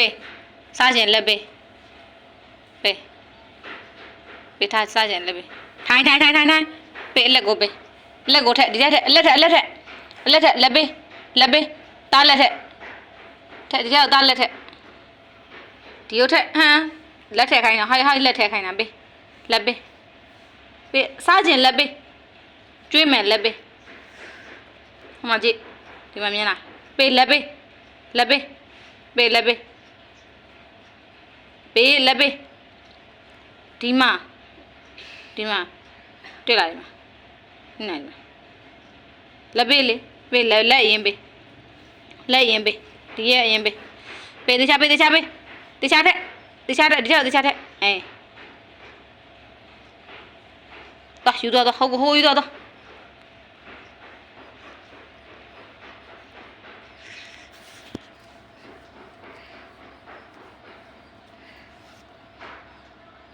ပေးစားကျင်လက်ပေးပေးထားစားကျင်လက်ပေးထိုင်ပေးလက်ကိုပေးလက်ကိုထက်ဒီထက်လက်ထက်လက်ပေးတားလက်ထက်ဒီရောက်တားလက်ထက်ဒီရုပ်ထက်ဟမ်လက်ထက်ခိုင်းတာဟိုက်လက်ထက်ခိုင်းတာပေးလက်ပေးစားကျင်လက်ပေးကျွေးမယ်လက်ပေးဟိုမှာကြည့်ဒီမှာမြင်လားပေးလက်ပေးလက်ပေးလက်ပေးဒီမှာတွေ့လာပြီမှာနိုင်လက်ပေးလေပေးလက်ရင်ပေးဒီရဲ့အရင်ပေးတခြားထက်ဒီထက်အေးတော့ယူတော့ဟုတ်ကိုဟိုယူတော့